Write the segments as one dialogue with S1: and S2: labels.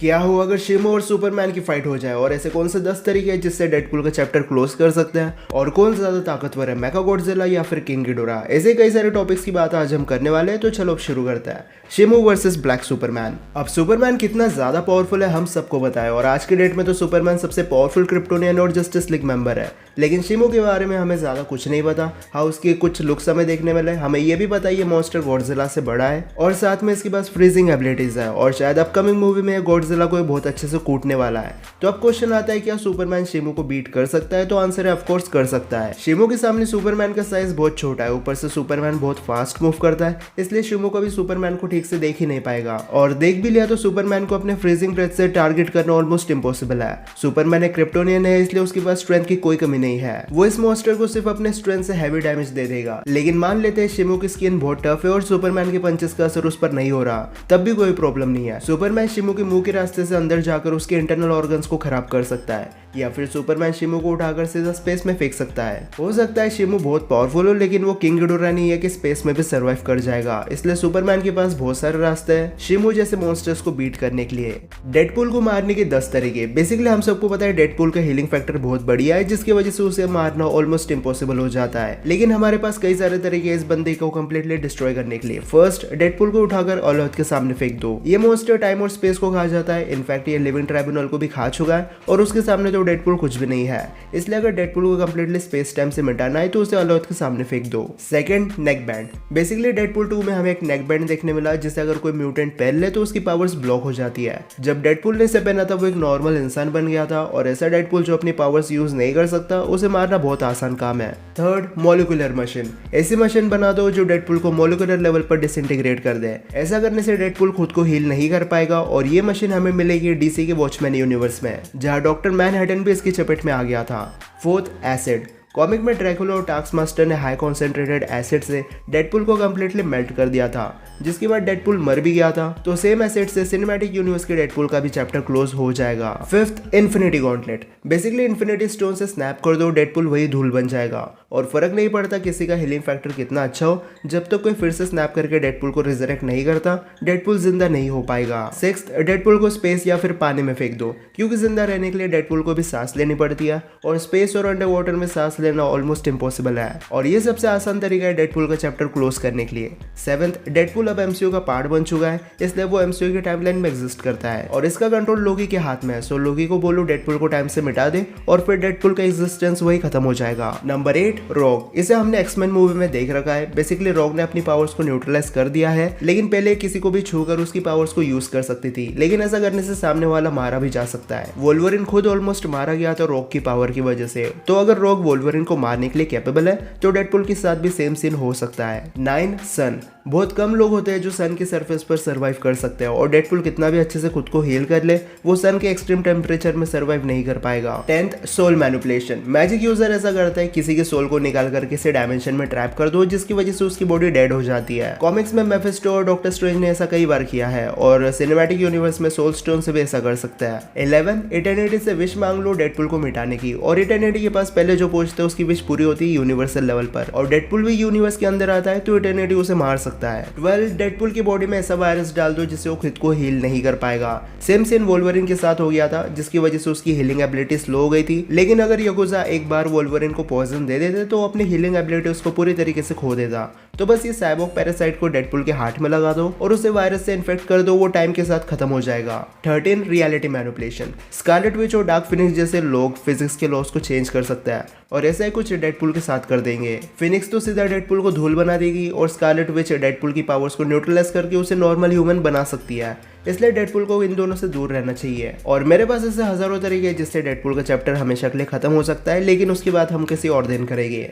S1: क्या हो अगर शिमो और सुपरमैन की फाइट हो जाए, और ऐसे कौन से 10 तरीके हैं जिससे डेडपूल का चैप्टर क्लोज कर सकते हैं, और कौन ज्यादा ताकतवर है, मेकागॉडजिला या फिर किंग गिडोरा। ऐसे कई सारे टॉपिक्स की बात आज हम करने वाले हैं, तो चलो अब शुरू करते हैं। शिमो वर्सेस ब्लैक सुपरमैन। अब सुपरमैन कितना ज्यादा पावरफुल है हम सबको पता है, और आज के डेट में तो सुपरमैन सबसे पावरफुल क्रिप्टोनियन और जस्टिस लीग मेंबर है। लेकिन शिमो के बारे में हमें ज्यादा कुछ नहीं पता। हाँ, उसके कुछ लुक्स हमें देखने मिले, हमें ये भी पता है ये मॉन्स्टर गॉडजिला से बड़ा है, और साथ में इसके पास फ्रीजिंग एबिलिटीज है, और शायद अपकमिंग मूवी में गॉडजिला को बहुत अच्छे से कूटने वाला है। तो अब क्वेश्चन आता है, क्या सुपरमैन शिमो को बीट कर सकता है? तो आंसर है ऑफकोर्स कर सकता है। शिमो के सामने सुपरमैन का साइज बहुत छोटा है, ऊपर से सुपरमैन बहुत फास्ट मूव करता है, इसलिए शिमो कभी सुपरमैन को ठीक से देख ही नहीं पाएगा, और देख भी लिया तो सुपरमैन को अपने फ्रीजिंग ब्रेथ से टारगेट करना ऑलमोस्ट इम्पॉसिबल है। सुपरमैन एक क्रिप्टोनियन है, इसलिए उसके पास स्ट्रेंथ की कोई कमी नहीं है। वो इस मॉन्स्टर को सिर्फ अपने स्ट्रेंथ से हैवी डैमेज दे देगा। लेकिन मान लेते हैं शिमो की स्किन बहुत टफ है और सुपरमैन के पंचेस का असर उस पर नहीं हो रहा, तब भी कोई प्रॉब्लम नहीं है। सुपरमैन शिमो के मुंह के रास्ते से अंदर जाकर उसके इंटरनल ऑर्गन्स को खराब कर सकता है, या फिर सुपरमैन शिमो को उठाकर सीधा स्पेस में फेंक सकता है। हो सकता है शिमो बहुत पावरफुल हो, लेकिन वो किंग गिडोरा नहीं है कि स्पेस में भी सर्वाइव कर जाएगा, इसलिए सुपरमैन के पास बहुत सारे रास्ते हैं शिमो जैसे मॉन्स्टर्स को बीट करने के लिए। डेडपूल को मारने के 10 तरीके। बेसिकली हम सबको पता है डेडपूल का हीलिंग फैक्टर बहुत बढ़िया है, जिसकी वजह से उसे मारना ऑलमोस्ट इम्पॉसिबल हो जाता है। लेकिन हमारे पास कई सारे तरीके इस बंदे को कंप्लीटली डिस्ट्रॉय करने के लिए। फर्स्ट, डेडपूल को उठाकर ऑलौथ के सामने फेंक दो। ये मॉन्स्टर टाइम और स्पेस को खा जाता है, इनफैक्ट ये लिविंग ट्राइब्यूनल को भी खा चुका है, और उसके सामने तो डेडपूल कुछ भी नहीं है। इसलिए अगर डेडपूल को कंप्लीटली स्पेस टाइम से मिटाना है तो उसे ऑलौथ के सामने फेंक दो। Second, neck band. Basically Deadpool 2 में हमें एक नेक बैंड देखने मिला, जिसे अगर कोई म्यूटेंट पहन ले तो उसकी पावर्स ब्लॉक हो जाती है। जब डेडपूल ने इसे पहना था वो एक नॉर्मल इंसान बन गया था, और ऐसा डेडपूल जो अपनी पावर्स यूज नहीं कर सकता उसे मारना बहुत आसान काम है। Third, molecular machine. ऐसी मशीन बना दो जो डेडपूल को मॉलिक्यूलर लेवल पर डिसइंटीग्रेट कर दे। ऐसा करने से डेडपूल खुद को हील नहीं कर पाएगा, और ये मशीन हमें मिलेगी डीसी के वॉचमैन यूनिवर्स में, जहां डॉक्टर मैनहट्टन भी इसकी चपेट में आ गया था। Fourth, acid. कॉमिक में ड्रैकुला और टास्कमास्टर ने हाई कॉन्सेंट्रेटेड एसिड से डेडपूल को कंप्लीटली मेल्ट कर दिया था, जिसके बाद डेडपूल मर भी गया था। तो सेम एसिड से सिनेमैटिक यूनिवर्स के डेडपूल का भी चैप्टर क्लोज हो जाएगा। Fifth, infinity gauntlet. Basically infinity stone से स्नैप कर दो, डेडपूल वही धूल बन जाएगा, और फर्क नहीं पड़ता किसी का हीलिंग फैक्टर कितना अच्छा हो, जब तक कोई फिर से स्नैप करके डेडपूल को रिजरेक्ट नहीं करता डेडपूल जिंदा नहीं हो पाएगा। सिक्स्थ, डेडपूल को स्पेस या फिर पानी में फेंक दो, क्योंकि जिंदा रहने के लिए डेडपूल को भी सांस लेनी पड़ती है, और स्पेस और अंडर वाटर में सांस लेना ऑलमोस्ट इम्पॉसिबल है, और ये सबसे आसान तरीका है डेडपूल का चैप्टर क्लोज करने के लिए। सेवंथ, डेडपूल अब एमसीयू का पार्ट बन चुका है, इसलिए वो एमसीयू की टाइमलाइन में एग्जिस्ट करता है, और इसका कंट्रोल लोकी के हाथ में है। सो लोकी को बोलो डेडपूल को टाइम से मिटा दे, और फिर डेडपूल का एग्जिस्टेंस वही खत्म हो जाएगा। Number 8, wrong. इसे हमने एक्समैन मूवी में देख रखा है। बेसिकली रॉग ने अपनी पावर्स को न्यूट्रलाइज कर दिया है, लेकिन पहले किसी को भी छूकर उसकी पावर्स को यूज कर सकती थी, लेकिन ऐसा करने से सामने वाला मारा भी जा सकता है। वोल्वरिन खुद ऑलमोस्ट मारा गया था रॉग की पावर की वजह से, तो अगर रॉग वोल्वरिन को मारने के लिए कैपेबल है तो डेडपूल के साथ भी सेम सीन हो सकता है। 9, सन। बहुत कम लोग होते हैं जो सन के सरफेस पर सर्वाइव कर सकते हैं, और डेडपूल कितना भी अच्छे से खुद को हील कर ले वो सन के एक्सट्रीम टेम्परेचर में सर्वाइव नहीं कर पाएगा। 10th, soul manipulation. Magic user ऐसा करता है, किसी के सोल को निकाल कर किसी डायमेंशन में ट्रैप कर दो, जिसकी वजह से उसकी बॉडी डेड हो जाती है। कॉमिक्स में मेफिस्टो और डॉक्टर स्ट्रेंज ने ऐसा कई बार किया है, और सिनेमैटिक यूनिवर्स में सोल स्टोन से भी ऐसा कर सकता है। 11, इटर्निटी से विश मांग लो डेडपूल को मिटाने की, और इटर्निटी के पास पहले जो पहुंचते है उसकी विश पूरी होती है यूनिवर्सल लेवल पर, और डेडपूल भी यूनिवर्स के अंदर आता है तो इटर्निटी उसे मार सकता है। 12, डेडपूल की बॉडी में ऐसा वायरस डाल दो जिससे वो खुद को हील नहीं कर पाएगा। सेम सीन वोल्वरिन के साथ हो गया था, जिसकी वजह से उसकी हीलिंग एबिलिटी स्लो हो गई थी, लेकिन अगर याकुजा एक बार वोल्वरिन को पॉइजन दे देते तो अपनी हीलिंग एबिलिटी उसको पूरी तरीके से खो देता। तो बस ये साइबोर्ग पैरासाइट को डेडपूल के हाथ में लगा दो और उसे वायरस से इन्फेक्ट कर दो, वो टाइम के साथ खत्म हो जाएगा। 13, रियलिटी मैनिपुलेशन। स्कारलेट विच और डार्क फिनिक्स जैसे लोग फिजिक्स के लॉस को चेंज कर सकता है, और ऐसा ही कुछ डेडपूल के साथ कर देंगे। फिनिक्स तो सीधा डेडपूल को धूल बना देगी, और स्कारलेट विच डेडपूल की पावर्स को न्यूट्रलाइज करके उसे नॉर्मल ह्यूमन बना सकती है, इसलिए डेडपूल को इन दोनों से दूर रहना चाहिए। और मेरे पास ऐसे हजारों तरीके हैं जिससे डेडपूल का चैप्टर हमेशा के लिए खत्म हो सकता है, लेकिन उसकी बात हम किसी और दिन करेंगे।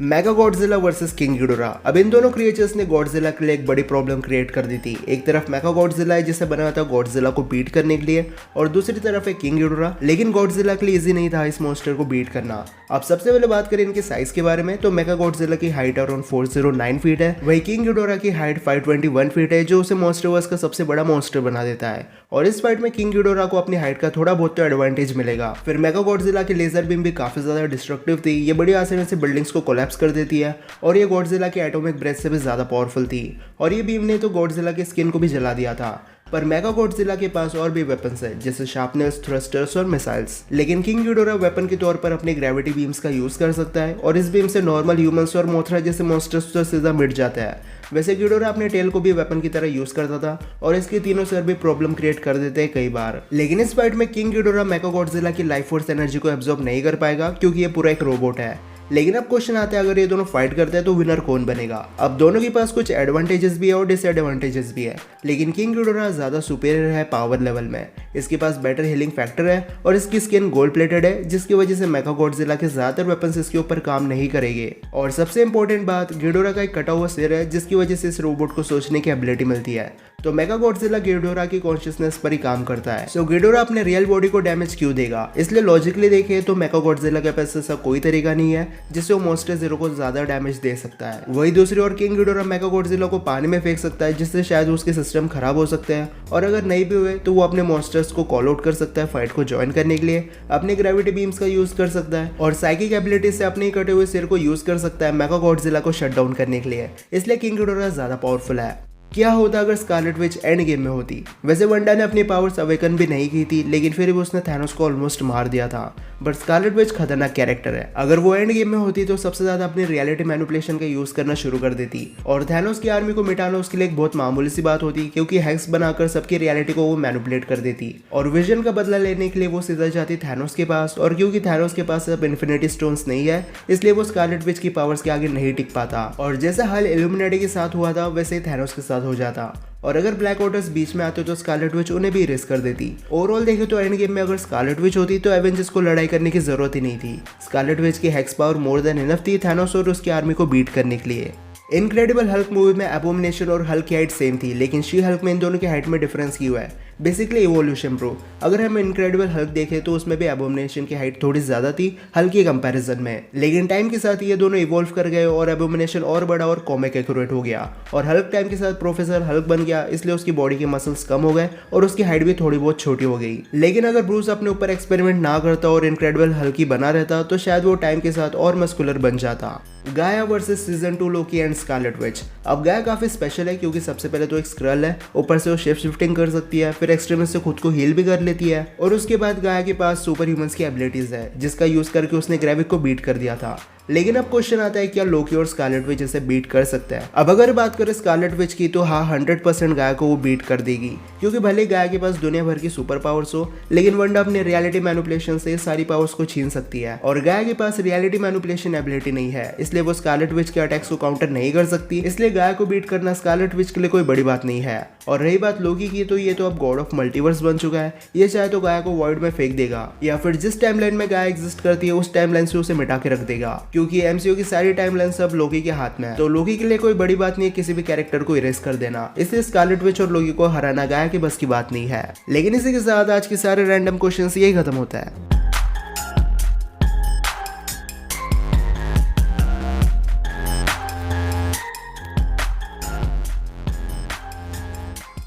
S1: मेकागॉडजिला वर्सेस किंग गिडोरा। अब इन दोनों क्रिएचर्स ने गॉडजिला के लिए एक बड़ी प्रॉब्लम क्रिएट कर दी थी। एक तरफ मेकागॉडजिला है जिसे बनाया था गॉडजिला को बीट करने के लिए, और दूसरी तरफ है किंग गिडोरा। लेकिन गॉडजिला के लिए इजी नहीं था इस मॉन्स्टर को बीट करना। अब सबसे पहले बात करें इनके साइज के बारे में, तो मेकागॉडजिला की हाइट अराउंड 409 फीट है, वही किंग गिडोरा की हाइट 521 फीट है, जो उसे मॉन्स्टरवर्स का सबसे बड़ा मॉन्स्टर बना देता है। और इस फाइट में किंग गिडोरा को अपनी हाइट का थोड़ा बहुत तो एडवांटेज मिलेगा। फिर मेकागॉडजिला की लेजर बीम भी काफी ज्यादा डिस्ट्रक्टिव थी, ये बड़ी आसानी से बिल्डिंग्स को कोलैप्स कर देती है, और ये गॉडजिला के एटॉमिक ब्रेथ से भी ज्यादा पावरफुल थी, और ये बीम ने तो गॉडजिला की स्किन को भी जला दिया था। पर मेगागॉडजिला के पास और भी वेपन्स है जैसे शार्पनर्स, थ्रस्टर्स और मिसाइल्स। लेकिन किंग गिडोरा वेपन के तौर पर अपने ग्रेविटी बीम्स का यूज कर सकता है और इस बीम से नॉर्मल ह्यूमंस और मोथरा जैसे मॉन्स्टर्स तो सीधा मिट जाता है। वैसे गिडोरा अपने टेल को भी वेपन की तरह यूज करता था और इसके तीनों सर भी प्रॉब्लम क्रिएट कर देते हैं कई बार। लेकिन इस फाइट में किंग गिडोरा मेगागॉडजिला की लाइफ फोर्स एनर्जी को एब्जॉर्ब नहीं कर पाएगा क्योंकि ये पूरा एक रोबोट है। लेकिन अब क्वेश्चन आता है, अगर ये दोनों फाइट करते हैं तो विनर कौन बनेगा? अब दोनों के पास कुछ एडवांटेजेस भी है और डिसएडवांटेजेस भी है, लेकिन किंग गिडोरा ज्यादा सुपीरियर है पावर लेवल में। इसके पास बेटर हीलिंग फैक्टर है और इसकी स्किन गोल्ड प्लेटेड है जिसकी वजह से मेगागॉडजिला के ज्यादातर वेपन्स इसके ऊपर काम नहीं करेंगे। और सबसे इंपॉर्टेंट बात, गिडोरा का एक कटा हुआ सिर है जिसकी वजह से इस रोबोट को सोचने की एबिलिटी मिलती है। तो मेगागॉडजिला गिडोरा की कॉन्शियसनेस पर ही काम करता है। सो गिडोरा अपने रियल बॉडी को डैमेज क्यों देगा? इसलिए लॉजिकली देखें तो मेगागॉडजिला के पास ऐसा कोई तरीका नहीं है जिससे वो मॉन्स्टर जीरो को ज्यादा डैमेज दे सकता है। वही दूसरी ओर किंग गिडोरा मेगागॉडजिला को पानी में फेंक सकता है जिससे शायद उसके सिस्टम खराब हो सकते हैं, और अगर नहीं भी हुए तो वो अपने मॉन्स्टर्स को कॉल आउट कर सकता है फाइट को ज्वाइन करने के लिए, अपने ग्रेविटी बीम्स का यूज कर सकता है और साइकिक एबिलिटी से अपने कटे हुए सिर को यूज कर सकता है मेगागॉडजिला को शट डाउन करने के लिए। इसलिए किंग गिडोरा ज्यादा पावरफुल है। क्या होता अगर स्कारलेट विच एंड गेम में होती? वैसे वंडा ने अपनी पावर्स अवेकन भी नहीं की थी, लेकिन फिर भी उसने थैनोस को ऑलमोस्ट मार दिया था। बट स्कारलेट विच खतरनाक कैरेक्टर है। अगर वो एंड गेम में होती तो सबसे ज्यादा अपनी रियलिटी मैनिपुलेशन का यूज करना शुरू कर देती और थैनोस की आर्मी को मिटाना उसके लिए एक बहुत मामूली सी बात होती, क्योंकि हैक्स बनाकर सबकी रियलिटी को वो मैनिपुलेट कर देती और विजन का बदला लेने के लिए वो सीधा जाती थैनोस के पास। और क्योंकि थैनोस के पास अब इन्फिनिटी स्टोन्स नहीं है, इसलिए वो स्कारलेट विच की पावर्स के आगे नहीं टिक पाता और जैसा हाल इल्यूमिनेटी के साथ हुआ था वैसे ही थैनोस के साथ हो जाता। और अगर ब्लैक ऑर्डर्स बीच में आते तो स्कारलेट विच उन्हें भी इरेज कर देती। ओवरऑल देखें तो एंड गेम में अगर स्कारलेट विच होती तो एवेंजर्स को लड़ाई करने की जरूरत ही नहीं थी। स्कारलेट विच की hacks power more than enough थी थैनोस और उसकी आर्मी को बीट करने के लिए। इनक्रेडिबल हल्क मूवी में एबोमिनेशन और हल्क की हाइट सेम थी, लेकिन शी हल्क में इन दोनों की हाइट में डिफरेंस क्यों है? Basically evolution bro. अगर हम इनक्रेडिबल हल्क देखें तो उसमें भी एबोमिनेशन की हाइट थोड़ी ज्यादा थी हल्क के कंपैरिजन में, लेकिन टाइम के साथ ये दोनों इवॉल्व कर गए और एबोमिनेशन और बड़ा और कॉमिक एक्यूरेट हो गया और हल्क टाइम के साथ प्रोफेसर हल्क बन गया, इसलिए उसकी बॉडी के मसल्स कम हो गए और उसकी हाइट भी थोड़ी बहुत छोटी हो गई। लेकिन अगर ब्रूस अपने ऊपर एक्सपेरिमेंट ना करता और इनक्रेडिबल हल्क ही बना रहता तो शायद वो टाइम के साथ और मस्कुलर बन जाता। गाया versus season 2 Loki and Scarlet Witch. अब गाया काफी स्पेशल है क्योंकि सबसे पहले तो एक स्क्रल है, ऊपर से वो शेप शिफ्टिंग कर सकती है, फिर एक्सट्रीमिस्ट से खुद को हील भी कर लेती है और उसके बाद गाया के पास सुपर ह्यूमंस की एबिलिटीज है जिसका यूज करके उसने ग्रेविक को बीट कर दिया था। लेकिन अब क्वेश्चन आता है क्या लोकी और स्कारलेट विच इसे बीट कर सकते हैं? अब अगर बात करें स्कारलेट विच की तो हाँ 100% गाया को वो बीट कर देगी, क्योंकि भले गाया के पास दुनिया भर की सुपर पावर्स हो, लेकिन वंडा अपने रियलिटी मैनिपुलेशन से सारी पावर्स को छीन सकती है और गाया के पास रियलिटी मैनिपुलेशन एबिलिटी नहीं है, इसलिए वो स्कारलेट विच के अटैक्स को काउंटर नहीं कर सकती। इसलिए गाया को बीट करना स्कारलेट विच के लिए कोई बड़ी बात नहीं है। और रही बात लोकी की, तो ये तो अब गॉड ऑफ मल्टीवर्स बन चुका है, ये चाहे तो गाया को वॉइड में फेंक देगा या फिर जिस टाइमलाइन में गाया एग्जिस्ट करती है उस टाइमलाइन से उसे मिटा के रख देगा, क्योंकि एमसीयू की सारी टाइमलाइन सब लोकी के हाथ में है। तो लोकी के लिए कोई बड़ी बात नहीं है किसी भी कैरेक्टर को इरेज कर देना, इसलिए स्कारलेट विच और लोकी को हराना गाया की बस की बात नहीं है। लेकिन इसी के साथ आज के सारे रैंडम क्वेश्चंस यही खत्म होता है।